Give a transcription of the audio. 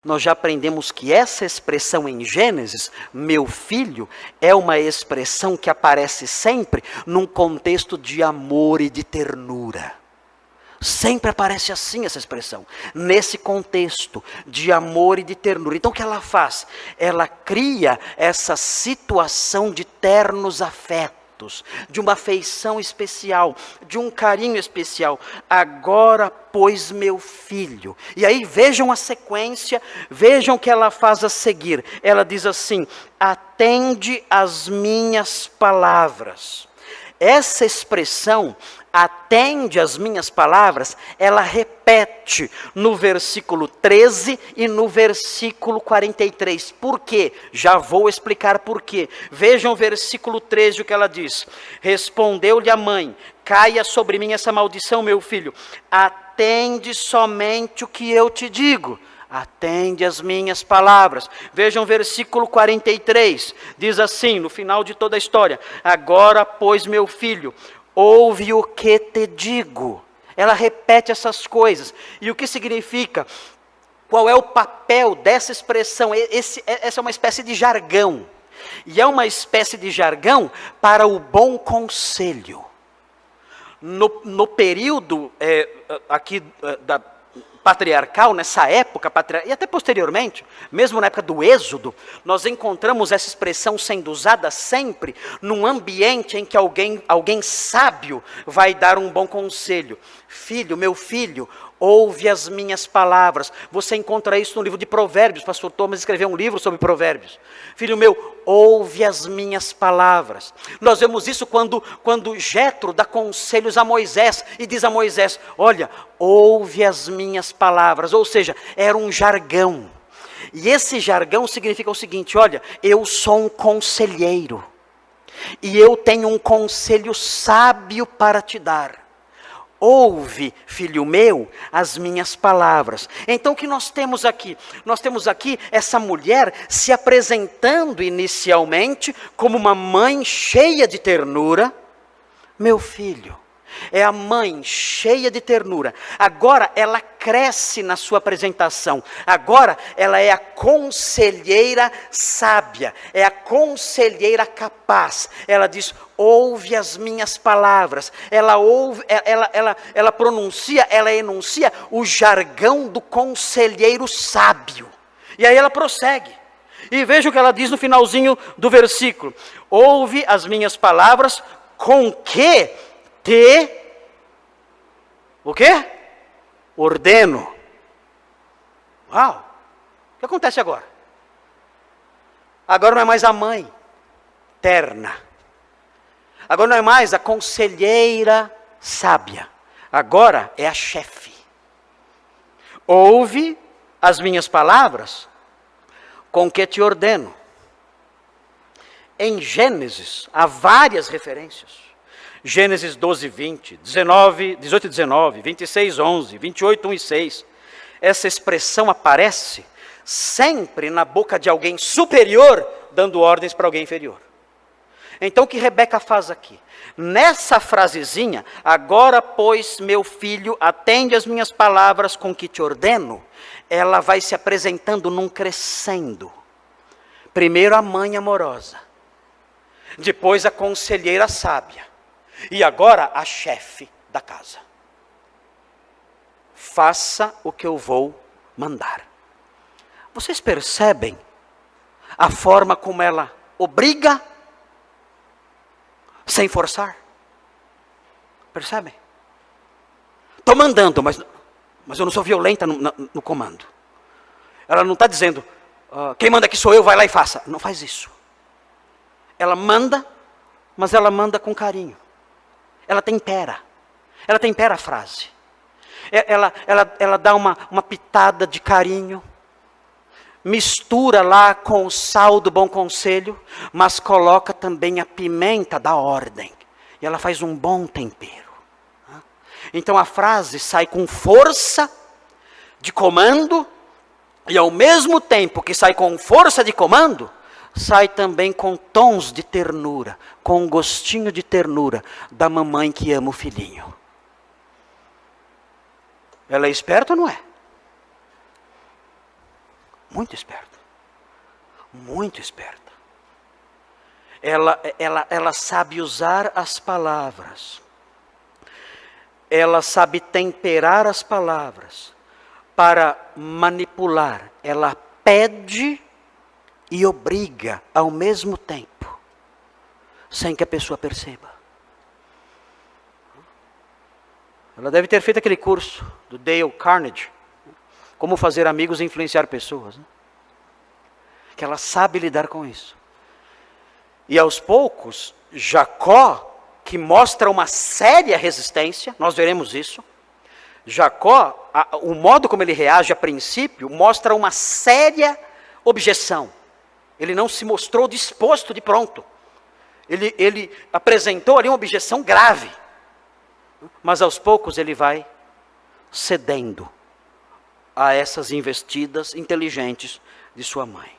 Nós já aprendemos que essa expressão em Gênesis, meu filho, é uma expressão que aparece sempre num contexto de amor e de ternura. Sempre aparece assim essa expressão, nesse contexto de amor e de ternura. Então o que ela faz? Ela cria essa situação de ternos afetos, de uma afeição especial, de um carinho especial. Agora, pois, meu filho. E aí vejam a sequência, vejam o que ela faz a seguir. Ela diz assim: atende às minhas palavras. Essa expressão, atende às minhas palavras, ela repete no versículo 13 e no versículo 43. Por quê? Já vou explicar por quê. Vejam o versículo 13, o que ela diz. Respondeu-lhe a mãe: caia sobre mim essa maldição, meu filho. Atende somente o que eu te digo. Atende as minhas palavras. Vejam o versículo 43, diz assim, no final de toda a história: agora, pois, meu filho, ouve o que te digo. Ela repete essas coisas. E o que significa? Qual é o papel dessa expressão? Essa é uma espécie de jargão. E é uma espécie de jargão para o bom conselho. No período aqui da patriarcal, nessa época, e até posteriormente, mesmo na época do Êxodo, nós encontramos essa expressão sendo usada sempre num ambiente em que alguém sábio vai dar um bom conselho. Filho, meu filho, ouve as minhas palavras. Você encontra isso no livro de Provérbios. Pastor Thomas escreveu um livro sobre Provérbios. Filho meu, ouve as minhas palavras. Nós vemos isso quando Jétro dá conselhos a Moisés e diz a Moisés: olha, ouve as minhas palavras. Ou seja, era um jargão. E esse jargão significa o seguinte: olha, eu sou um conselheiro e eu tenho um conselho sábio para te dar. Ouve, filho meu, as minhas palavras. Então o que nós temos aqui? Nós temos aqui essa mulher se apresentando inicialmente como uma mãe cheia de ternura. Meu filho, é a mãe cheia de ternura. Agora ela cresce na sua apresentação. Agora ela é a conselheira sábia, é a conselheira capaz. Ela diz: ouve as minhas palavras. Ela pronuncia, ela enuncia o jargão do conselheiro sábio. E aí ela prossegue. E veja o que ela diz no finalzinho do versículo: ouve as minhas palavras, com que o quê? Ordeno. Uau! O que acontece agora? Agora não é mais a mãe terna. Agora não é mais a conselheira sábia. Agora é a chefe. Ouve as minhas palavras, com que te ordeno. Em Gênesis há várias referências. Gênesis 12, 20, 18 e 19, 26, 11, 28, 1 e 6. Essa expressão aparece sempre na boca de alguém superior, dando ordens para alguém inferior. Então o que Rebeca faz aqui? Nessa frasezinha, agora pois, meu filho, atende as minhas palavras com que te ordeno, ela vai se apresentando num crescendo. Primeiro a mãe amorosa, depois a conselheira sábia, e agora a chefe da casa. Faça o que eu vou mandar. Vocês percebem a forma como ela obriga sem forçar? Percebem? Estou mandando, mas eu não sou violenta no comando. Ela não está dizendo: quem manda aqui sou eu, vai lá e faça. Não faz isso. Ela manda, mas ela manda com carinho. Ela tempera a frase. Ela dá uma pitada de carinho, mistura lá com o sal do bom conselho, mas coloca também a pimenta da ordem. E ela faz um bom tempero. Então a frase sai com força de comando, e ao mesmo tempo que sai com força de comando, sai também com tons de ternura, com um gostinho de ternura da mamãe que ama o filhinho. Ela é esperta ou não é? Muito esperta. Muito esperta. Ela sabe usar as palavras. Ela sabe temperar as palavras para manipular. Ela pede e obriga ao mesmo tempo, sem que a pessoa perceba. Ela deve ter feito aquele curso do Dale Carnegie, como fazer amigos e influenciar pessoas, né? Que ela sabe lidar com isso. E aos poucos, Jacó, que mostra uma séria resistência, nós veremos isso. Jacó, o modo como ele reage a princípio, mostra uma séria objeção. Ele não se mostrou disposto de pronto. Ele apresentou ali uma objeção grave. Mas aos poucos ele vai cedendo a essas investidas inteligentes de sua mãe.